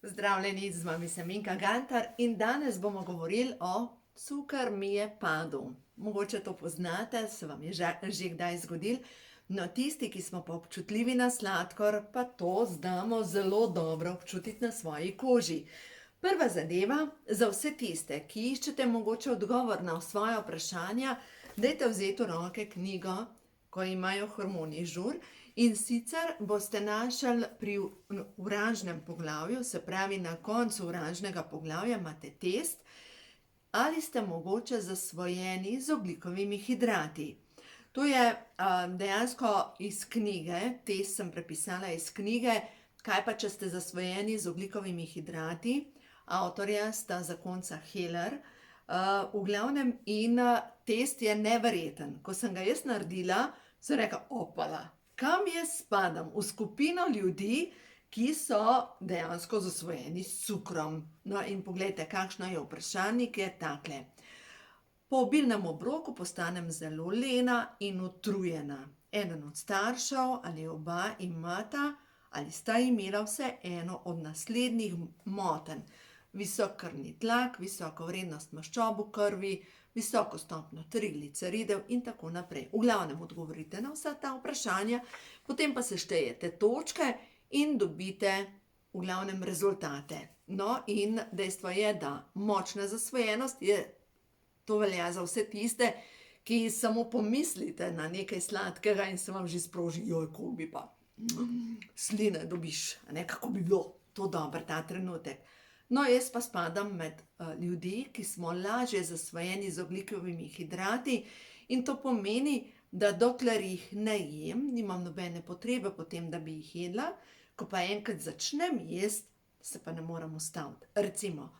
Pozdravljeni, z vami sem Minka Gantar in danes bomo govorili o cukor mi je padel. Mogoče to poznate, se vam je že kdaj zgodil, no tisti, ki smo pa občutljivi na sladkor, pa to znamo zelo dobro občutiti na svoji koži. Prva zadeva, za vse tiste, ki iščete mogoče odgovor na svoje vprašanja, dajte vzeti v roke knjigo, ko imajo hormoni žur, in sicer boste našli pri oranžnem poglavju, se pravi na koncu oranžnega poglavja imate test, ali ste mogoče zasvojeni z ogljikovimi hidrati. To je dejansko iz knjige, test sem prepisala iz knjige, kaj pa če ste zasvojeni z ogljikovimi hidrati, avtorja sta zakonca Heller. V glavnem in test je neverjeten. Ko sem ga jaz naredila, sem rekla, opala, kam jaz spadam? V skupino ljudi, ki so dejansko zasvojeni s cukrom. No in poglejte, kakšno je vprašalnik, je takle. Po obilnem obroku postanem zelo lena in utrujena. Eden od staršev ali oba imata ali sta imela vse eno od naslednjih motenj. Visok krvni tlak, visoko vrednost maščob v krvi, visoko stopnjo trigliceridov in tako naprej. V glavnem odgovorite na vsa ta vprašanja, potem pa seštejete točke in dobite v glavnem rezultate. No in dejstvo je, da močna zasvojenost je, to velja za vse tiste, ki samo pomislite na nekaj sladkega in se vam že sproži, joj, ko bi pa sline dobiš, kako bi bilo to dobro ta trenutek. No, jaz pa spadam med ljudi, ki smo lažje zasvojeni z ogljikovimi hidrati in to pomeni, da dokler jih ne jem, nimam nobene potrebe potem, da bi jih jedla, ko pa enkrat začnem jesti, se pa ne morem ustaviti. Recimo,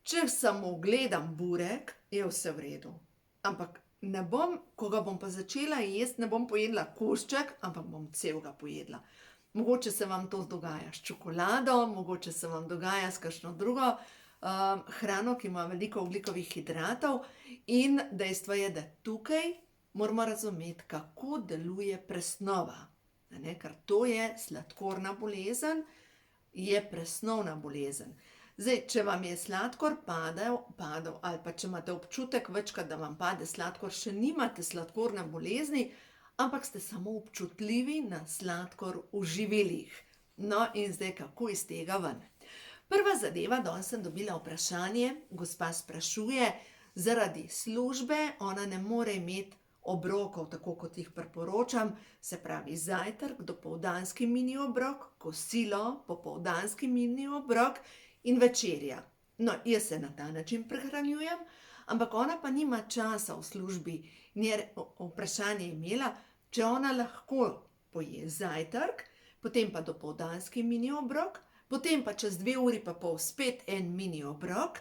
če samo gledam burek, je vse v redu. Ampak ne bom, ko ga bom pa začela jesti, ne bom pojedla košček, ampak bom celega pojedla. Mogoče se vam to dogaja s čokolado, mogoče se vam dogaja s kakšno drugo hrano, ki ima veliko ogljikovih hidratov, in dejstvo je, da tukaj moramo razumeti, kako deluje presnova. Ker to je sladkorna bolezen, je presnovna bolezen. Zdaj, če vam je sladkor padel, ali pa če imate občutek večkrat, da vam pade sladkor, še nimate sladkorne bolezni, ampak ste samo občutljivi na sladkor v živilih. No in zdaj, kako iz tega ven? Prva zadeva, danes sem dobila vprašanje, gospa sprašuje, zaradi službe ona ne more imeti obrokov, tako kot jih priporočam, se pravi zajtrk, dopoldanski mini obrok, kosilo, popoldanski mini obrok in večerja. No, jaz se na ta način prehranjujem, ampak ona pa nima časa v službi. Njen vprašanje je imela, če ona lahko poje zajtrk, potem pa dopoldanski mini obrok, potem pa čez 2 uri pa pol spet en mini obrok,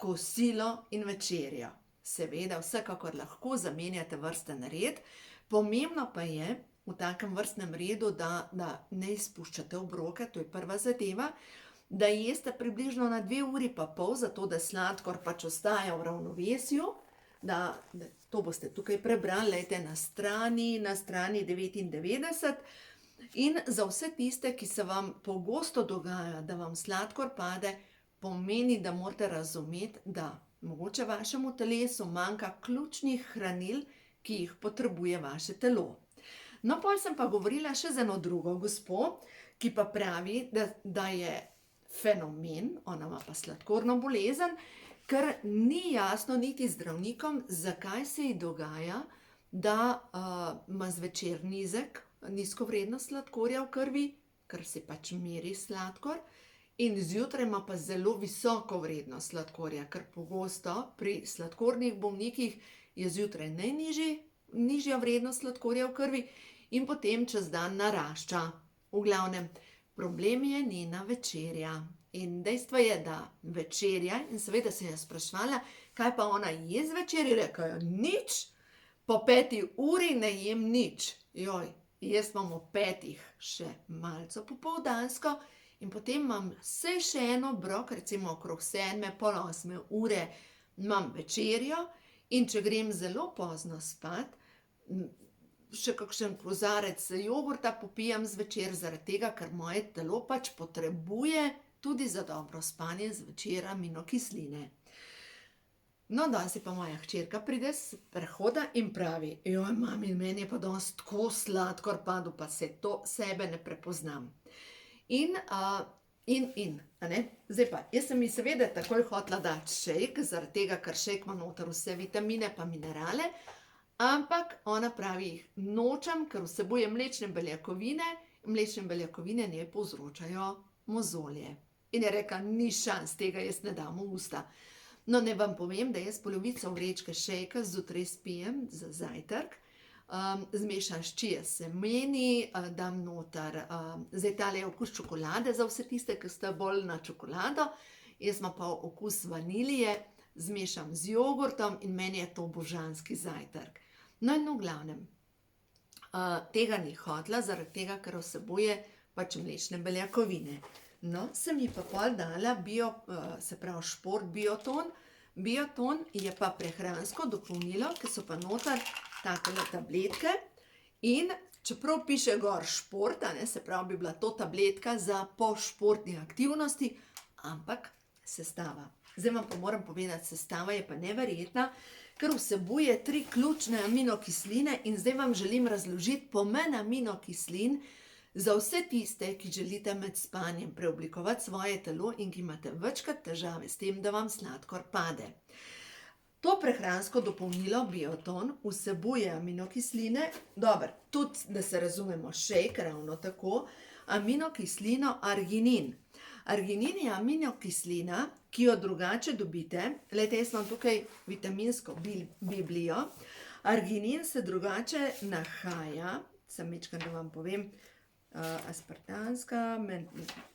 kosilo in večerjo. Seveda, vsekakor lahko zamenjate vrsten red, pomembno pa je v takem vrstnem redu, da ne izpuščate obroke, to je prva zadeva, da jeste približno na 2 uri pa pol, zato da sladkor pač ostaja v ravnovesju, da to boste tukaj prebrali, lejte na strani 99. In za vse tiste, ki se vam pogosto dogaja, da vam sladkor pade, pomeni, da morate razumeti, da mogoče vašemu telesu manjka ključnih hranil, ki jih potrebuje vaše telo. No, potem sem pa govorila še z eno drugo gospo, ki pa pravi, da je fenomen, ona ima pa sladkorno bolezen, ker ni jasno niti zdravnikom, zakaj se ji dogaja, da ima zvečer nizko vrednost sladkorja v krvi, ker se pač meri sladkor, in zjutraj ima pa zelo visoko vrednost sladkorja, ker pogosto pri sladkornih bolnikih je zjutraj nižja vrednost sladkorja v krvi in potem čez dan narašča. V glavnem, problem je njena večerja. In dejstvo je, da večerja, in seveda se je spraševala, kaj pa ona je zvečer, in rekla, nič, po 5 uri ne jem nič. Joj, jaz imam ob 5 še malce popoldansko in potem imam vse še en obrok, recimo okrog 7, pol 8 ure imam večerjo, in če grem zelo pozno spat, še kakšen kozarec jogurta popijem zvečer, zaradi tega, ker moje telo pač potrebuje tudi za dobro spanje zvečer aminokisline. No, danes pa moja hčerka pride s prehoda in pravi: "Joj, mami, meni je pa danes tako sladkor padel, pa se to sebe ne prepoznam." In, a ne? Zdaj pa, jaz sem ji seveda takoj hotela dati šejk, zaradi tega, ker šejk ima noter vse vitamine pa minerale, ampak ona pravi: "Nočem, ker vsebuje mlečne beljakovine njej povzročajo mozolje." In je rekla: "Ni šans, tega jaz ne dam v usta." No, ne vam povem, da jaz polovico vrečke šejka zjutraj spijem za zajtrk, zmešam s chia semeni, dam noter, zdaj tale je okus čokolade za vse tiste, ki ste bolj na čokolado, jaz imam pa okus vanilije, zmešam z jogurtom in meni je to božanski zajtrk. No, in v glavnem, tega ni hotela, zaradi tega, ker vsebuje pač mlečne beljakovine. No, sem ji pa pol dala se pravi šport Bioton. Bioton je pa prehransko dopolnilo, ki so pa noter takele tabletke in čeprav piše gor šport, a ne, se pravi, bi bila to tabletka za po športni aktivnosti, ampak sestava. Zdaj vam pa moram povedati, sestava je pa neverjetna, ker vsebuje 3 ključne aminokisline in zdaj vam želim razložiti pomen aminokislin za vse tiste, ki želite med spanjem preoblikovati svoje telo in ki imate večkrat težave s tem, da vam sladkor pade. To prehransko dopolnilo Bioton vsebuje aminokisline, dobro, tudi, da se razumemo, šejk ravno tako, aminokislino arginin. Arginin je aminokislina, ki jo drugače dobite, glejte, jaz imam tukaj vitaminsko biblijo, arginin se drugače nahaja, sem majčkeno, da vam povem, aspartanska,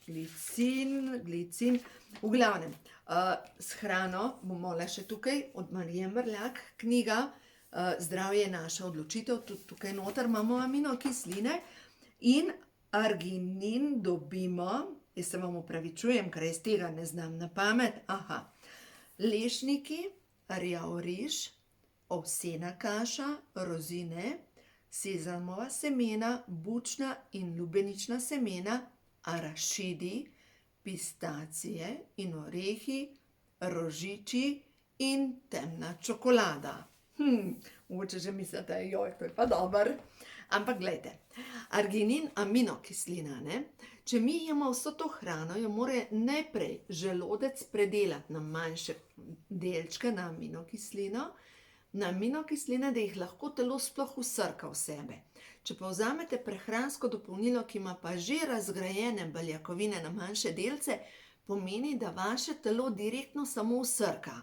glicin, v glavnem, s hrano bomo le še tukaj od Marije Mrljak, knjiga Zdravje je naša odločitev, tudi tukaj noter imamo aminokisline in arginin dobimo, jaz se vam opravičujem, ker jaz tega ne znam na pamet, lešniki, rjav riž, ovsena kaša, rozine, sezamova semena, bučna in lubenična semena, arašidi, pistacije in orehi, rožiči in temna čokolada. Mogoče že mislite, joj, to je pa dober. Ampak glejte, arginin, aminokislina, ne? Če mi jemo vso to hrano, jo mora najprej želodec predelati na manjše delčke, na aminokisline, da jih lahko telo sploh vsrka v sebe. Če pa vzamete prehransko dopolnilo, ki ima pa že razgrajene beljakovine na manjše delce, pomeni, da vaše telo direktno samo vsrka.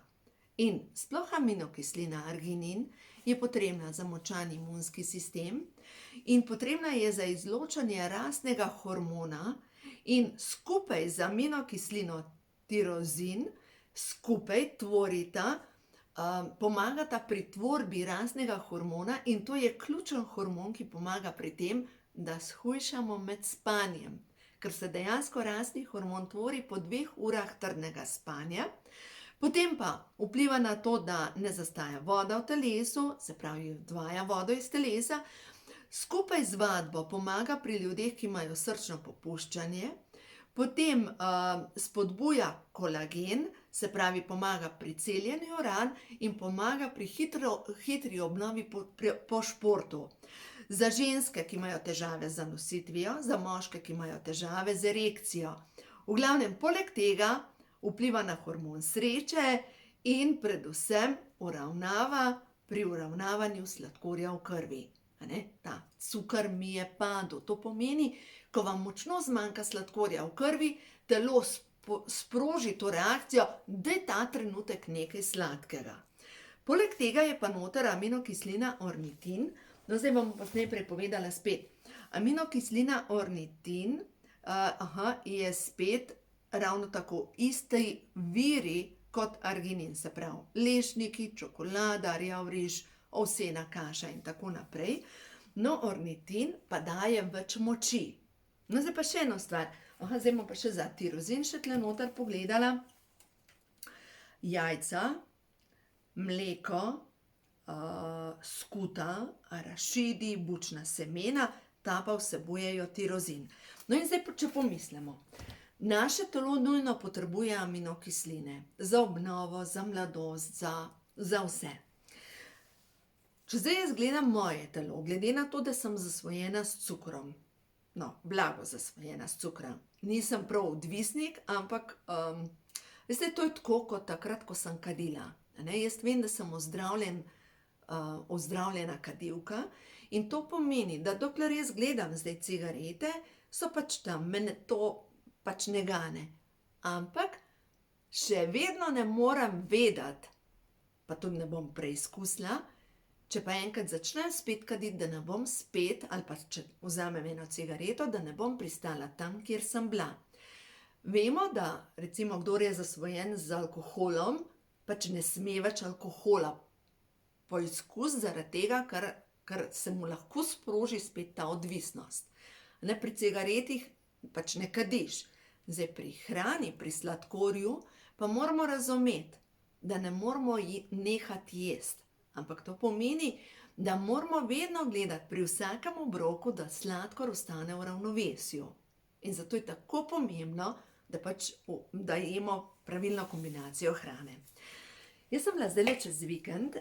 In sploh aminokislina arginin je potrebna za močan imunski sistem in potrebna je za izločanje rastnega hormona in skupaj z aminokislino tirozin skupaj tvorita, pomagata pri tvorbi rastnega hormona in to je ključen hormon, ki pomaga pri tem, da shujšamo med spanjem, ker se dejansko rastni hormon tvori po 2 urah trdnega spanja, potem pa vpliva na to, da ne zastaja voda v telesu, se pravi, odvaja vodo iz telesa, skupaj z vadbo pomaga pri ljudeh, ki imajo srčno popuščanje, potem spodbuja kolagen, se pravi, pomaga pri celjenju ran in pomaga pri hitri obnovi po športu. Za ženske, ki imajo težave z zanositvijo, za moške, ki imajo težave z erekcijo. V glavnem, poleg tega vpliva na hormon sreče in predvsem uravnava pri uravnavanju sladkorja v krvi. Ta cukor mi je padel, to pomeni, ko vam močno zmanjka sladkorja v krvi, telo sproži to reakcijo, da je ta trenutek nekaj sladkega. Poleg tega je pa noter aminokislina ornitin, no zdaj bom pa najprej povedala spet. Aminokislina ornitin je spet ravno tako isti viri kot arginin, se pravi, lešniki, čokolada, rjav riž, ovsena kaša in tako naprej. No, ornitin pa daje več moči. No, zdaj pa še eno stvar. Zdaj bomo pa še za tirozin še tle noter pogledala. Jajca, mleko, skuta, arašidi, bučna semena, ta pa vsebujejo tirozin. No in zdaj, če pomislimo. Naše telo nujno potrebuje aminokisline za obnovo, za mladost, za vse. Če zdaj jaz gledam moje telo, glede na to, da sem zasvojena s cukrom, no, blago zasvojena s cukrom, nisem prav odvisnik, ampak veste, to je tako kot takrat, ko sem kadila. Jaz vem, da sem ozdravljena kadilka in to pomeni, da dokler jaz gledam zdaj cigarete, so pač tam, mene to pač ne gane. Ampak še vedno ne morem vedeti, pa tudi ne bom preizkusila, če pa enkrat začnem spet kaditi, da ne bom spet, ali pa če vzamem eno cigareto, da ne bom pristala tam, kjer sem bila. Vemo, da recimo kdor je zasvojen z alkoholom, pač ne sme več alkohola poizkusiti zaradi tega, ker se mu lahko sproži spet ta odvisnost. Pri cigaretih pač ne kadiš. Zdaj pri hrani, pri sladkorju pa moramo razumeti, da ne moramo nehati jesti. Ampak to pomeni, da moramo vedno gledati pri vsakem obroku, da sladkor ostane v ravnovesju. In zato je tako pomembno, da jemo pravilno kombinacijo hrane. Jaz sem bila zdaj čez vikend,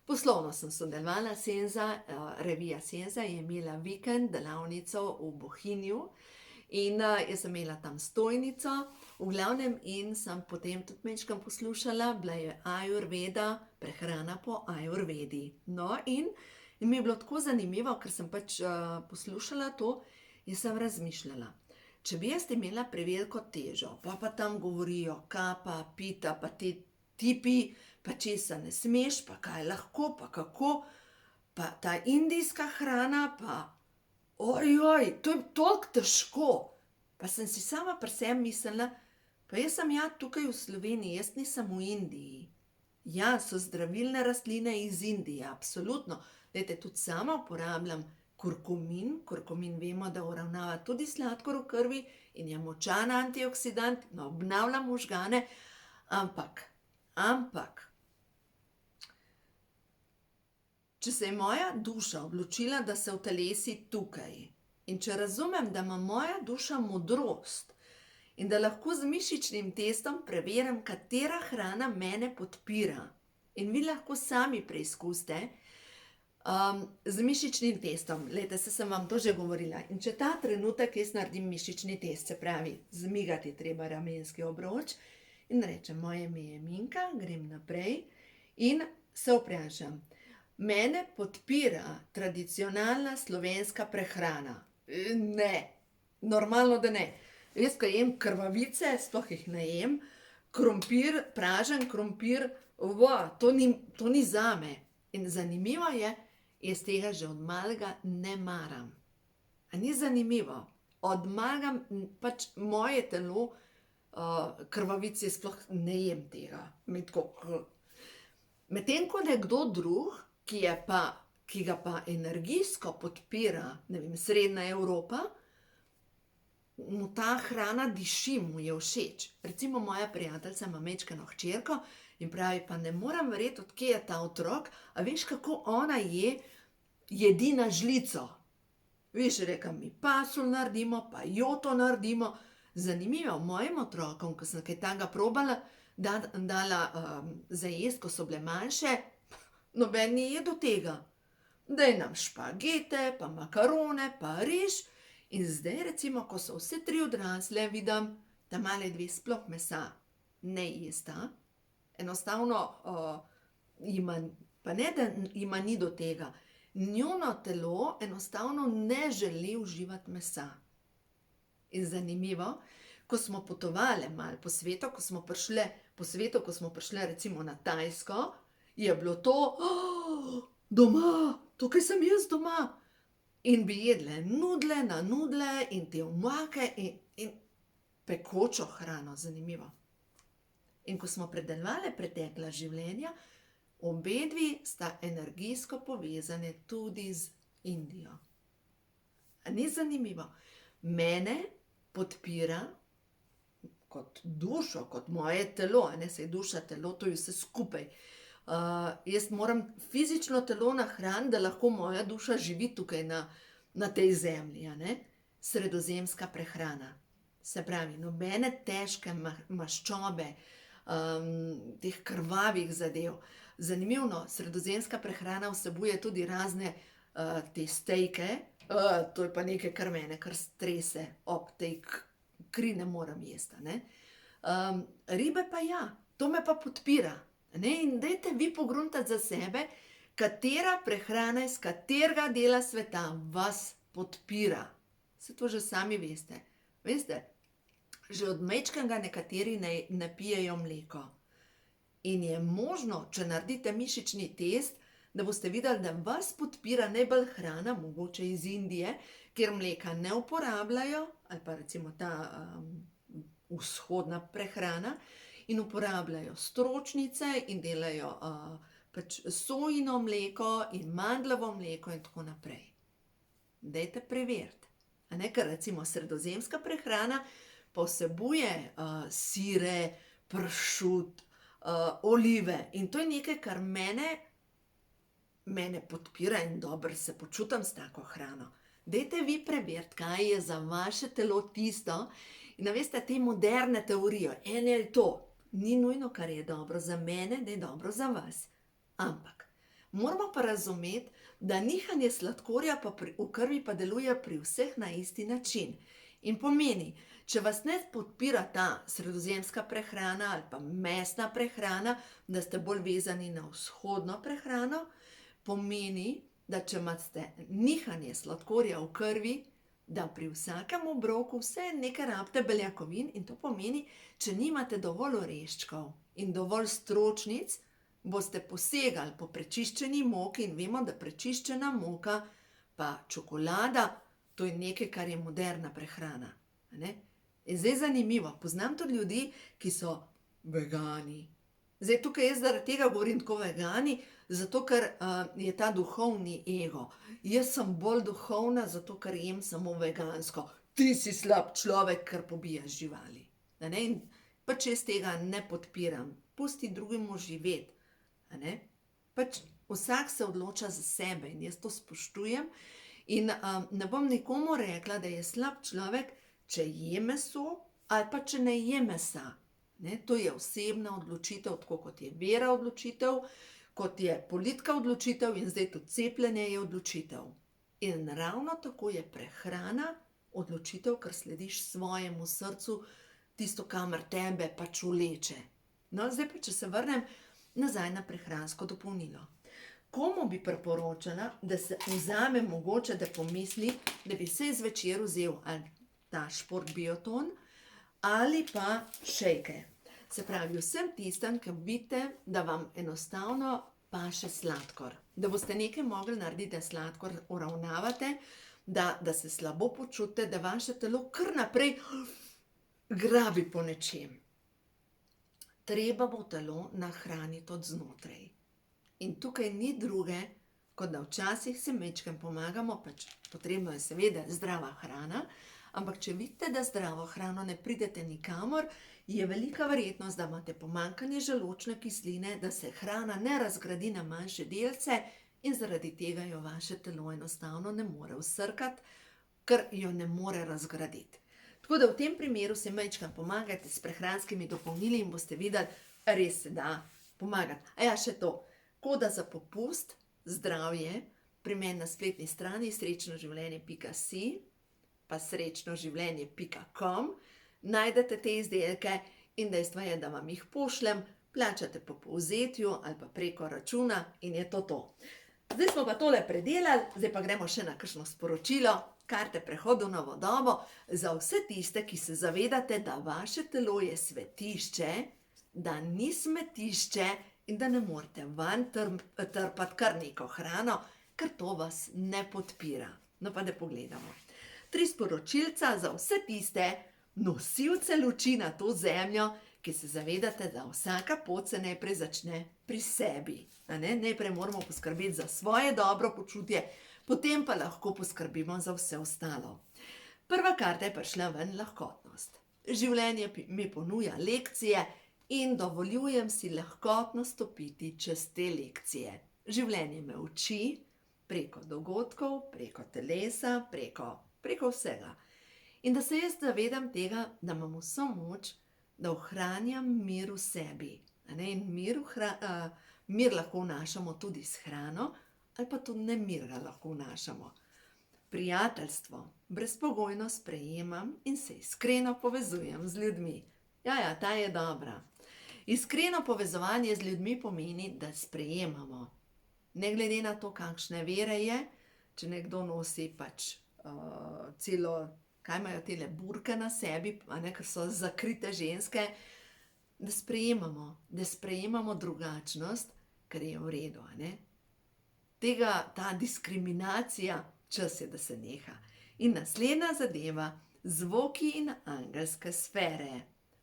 poslovno sem sodelovala, revija Senza je imela vikend delavnico v Bohinju in jaz sem imela tam stojnico, v glavnem, in sem potem tudi majčkeno poslušala, bila je Ajurveda, prehrana po Ajurvedi. No, in mi je bilo tako zanimivo, ker sem pač poslušala to in sem razmišljala. Če bi jaz imela preveliko težo, pa tam govorijo kapa, pita, pa ti tipi, pa česa ne smeš, pa kaj lahko, pa kako, pa ta indijska hrana, pa ojoj, to je toliko težko. Pa sem si sama pri sebi mislila, pa jaz sem tukaj v Sloveniji, jaz nisem v Indiji. Ja, so zdravilne rastline iz Indije, absolutno. Glejte, tudi sama uporabljam kurkumin. Kurkumin vemo, da uravnava tudi sladkor v krvi in je močan antioksidant, obnavlja možgane, ampak, če se je moja duša odločila, da se utelesi tukaj, in če razumem, da ima moja duša modrost in da lahko z mišičnim testom preverim, katera hrana mene podpira, in vi lahko sami preizkusite, z mišičnim testom, glejte, sem vam to že govorila, in če ta trenutek jaz naredim mišični test, se pravi, zmigati treba ramenski obroč in rečem, moje ime je Minka, grem naprej in se vprašam, mene podpira tradicionalna slovenska prehrana? Ne, normalno, da ne. Jaz, ko jem krvavice, sploh jih ne jem, krompir, pražen krompir, to ni zame. In zanimivo je, jaz tega že od malega ne maram. A ni zanimivo? Od malega pač moje telo, krvavice, sploh ne jem tega. Medtem ko nekdo drug, ki ga pa energijsko podpira, ne vem, Srednja Evropa, mu ta hrana diši, mu je všeč. Recimo moja prijateljica ima majčkeno hčerko in pravi, pa ne morem verjeti, od kje je ta otrok, a veš, kako ona jedi na žlico. Veš, rekam, mi pasulj naredimo, pa joto naredimo. Zanimivo, mojim otrokom, ko sem kaj takega probala, dala za jesti, ko so bile manjše, noben ni jedel tega. Daj nam špagete, pa makarone, pa riž. In zdaj, recimo, ko so vse tri odrasle, vidim, da male dve sploh mesa ne jesta. Enostavno, pa ne, da jima ni do tega. Njuno telo enostavno ne želi uživati mesa. In zanimivo, ko smo potovali malo po svetu, ko smo prišli recimo na Tajsko, je bilo to, doma, tukaj sem jaz doma. In bi jedle nudle na nudle in te omake in pekočo hrano, zanimivo. In ko smo predelovali pretekla življenja, obedvi sta energijsko povezane tudi z Indijo. A ni zanimivo? Mene podpira kot dušo, kot moje telo, saj duša, telo, to je vse skupaj. Jaz moram fizično telo nahraniti, da lahko moja duša živi tukaj na tej zemlji, a ne. Sredozemska prehrana. Se pravi, nobene težke maščobe, teh krvavih zadev. Zanimivo, sredozemska prehrana vsebuje tudi razne te stejke, to je pa nekaj, kar mene kar strese, ob tej kri ne moram jesti, a ne. Ribe pa ja, to me pa podpira, a ne, in dajte vi pogruntati za sebe, katera prehrana iz katerega dela sveta vas podpira. Saj to že sami veste. Veste, že od majčkega nekateri ne pijejo mleko. In je možno, če naredite mišični test, da boste videli, da vas podpira najbolj hrana, mogoče iz Indije, kjer mleka ne uporabljajo, ali pa recimo ta vzhodna prehrana, in uporabljajo stročnice in delajo pač sojino mleko in mandljevo mleko in tako naprej. Dajte preveriti. A ne, ker recimo sredozemska prehrana pa vsebuje sire, pršut, olive in to je nekaj, kar mene podpira in dobro se počutim s tako hrano. Dajte vi preveriti, kaj je za vaše telo tisto. In veste, te moderne teorije, eno je to, ni nujno, kar je dobro za mene, da je dobro za vas. Ampak moramo pa razumeti, da nihanje sladkorja pa v krvi pa deluje pri vseh na isti način. In pomeni, če vas ne podpira ta sredozemska prehrana ali pa mesna prehrana, da ste bolj vezani na vzhodno prehrano, pomeni, da če imate nihanje sladkorja v krvi, da pri vsakem obroku vse nekaj rabite beljakovin in to pomeni, če nimate dovolj oreščkov in dovolj stročnic, boste posegali po prečiščeni moki in vemo, da prečiščena moka pa čokolada, to je nekaj, kar je moderna prehrana. Ne? In zdaj zanimivo, poznam tudi ljudi, ki so vegani. Zdaj tukaj jaz zaradi tega govorim tako vegani, zato ker je ta duhovni ego. Jaz sem bolj duhovna, zato ker jem samo vegansko. Ti si slab človek, ker pobijaš živali. Ne? In pač jaz tega ne podpiram. Pusti drugemu živeti. Pač vsak se odloča za sebe in jaz to spoštujem. In ne bom nikomu rekla, da je slab človek, če je meso ali pa če ne je mesa. Ne? To je osebna odločitev, tako kot je vera odločitev, kot je politika odločitev in zdaj tudi cepljenje je odločitev. In ravno tako je prehrana odločitev, ker slediš svojemu srcu, tisto, kamor tebe pač vleče. No, zdaj pa, če se vrnem nazaj na prehransko dopolnilo. Komu bi priporočala, da se vzame mogoče, da pomisli, da bi se zvečer vzel ali ta Šport Bioton ali pa šejke. Se pravi, vsem tistem, ki vidite, da vam enostavno paše sladkor. Da boste nekaj mogli narediti, da sladkor uravnavate, da se slabo počutite, da vaše telo kar naprej grabi po nečem. Treba bo telo nahraniti od znotraj. In tukaj ni druge, kot da včasih se majčkeno pomagamo, pač potrebno je seveda zdrava hrana, ampak če vidite, da zdravo hrano ne pridete nikamor, je velika verjetnost, da imate pomanjkanje želodčne kisline, da se hrana ne razgradi na manjše delce in zaradi tega jo vaše telo enostavno ne more vsrkati, ker jo ne more razgraditi. Tako da v tem primeru se majčkeno pomagajte s prehranskimi dopolnili in boste videli, res se da pomagati. A ja, še to, koda za popust, zdravje, pri meni na spletni strani srečnoživljenje.si pa srečnoživljenje.com najdete te izdelke in dejstvo je, da vam jih pošljem, plačate po povzetju ali pa preko računa in je to. Zdaj smo pa tole predelali, zdaj pa gremo še na kakšno sporočilo. Karte prehodu v novo dobo za vse tiste, ki se zavedate, da vaše telo je svetišče, da ni smetišče in da ne morete vanj trpati kar neko hrano, ker to vas ne podpira. No pa da pogledamo. 3 sporočilca za vse tiste nosilce luči na to zemljo, ki se zavedate, da vsaka pot se najprej začne pri sebi. Najprej moramo poskrbeti za svoje dobro počutje, potem pa lahko poskrbimo za vse ostalo. Prva karta je prišla ven lahkotnost. Življenje mi ponuja lekcije in dovoljujem si lahkotno stopiti čez te lekcije. Življenje me uči preko dogodkov, preko telesa, preko vsega. In da se jaz zavedam tega, da imam vso moč, da ohranjam mir v sebi. In mir lahko vnašamo tudi s hrano, ali pa tudi nemir ga lahko vnašamo. Prijateljstvo brezpogojno sprejemam in se iskreno povezujem z ljudmi. Ja, ta je dobra. Iskreno povezovanje z ljudmi pomeni, da sprejemamo. Ne glede na to, kakšne vere je, če nekdo nosi celo, kaj imajo tele burke na sebi, ker so zakrite ženske, da sprejemamo drugačnost, ker je v redu, ta diskriminacija, čas je, da se neha. In naslednja zadeva, zvoki in angelske sfere.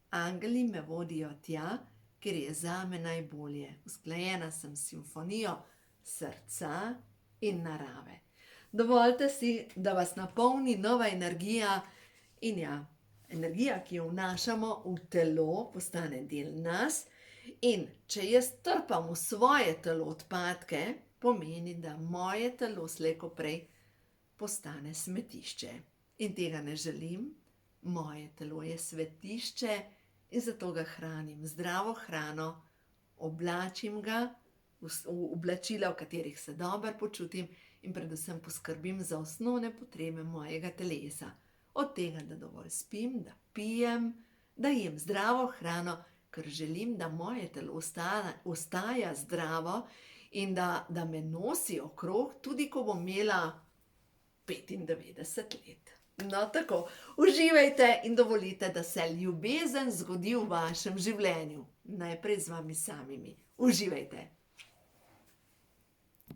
Angeli me vodijo tja, kjer je zame najbolje. Usklajena sem s simfonijo srca in narave. Dovolite si, da vas napolni nova energija in energija, ki jo vnašamo v telo, postane del nas. In če jaz trpam v svoje telo odpadke, pomeni, da moje telo slej ko prej postane smetišče. In tega ne želim. Moje telo je svetišče in zato ga hranim zdravo hrano, oblačim ga v oblačila, v katerih se dobro počutim in predvsem poskrbim za osnovne potrebe mojega telesa. Od tega, da dovolj spim, da pijem, da jem zdravo hrano, ker želim, da moje telo ostaja zdravo in da me nosi okrog, tudi ko bom imela 95 let. No, tako, uživajte in dovolite, da se ljubezen zgodi v vašem življenju. Najprej z vami samimi. Uživajte.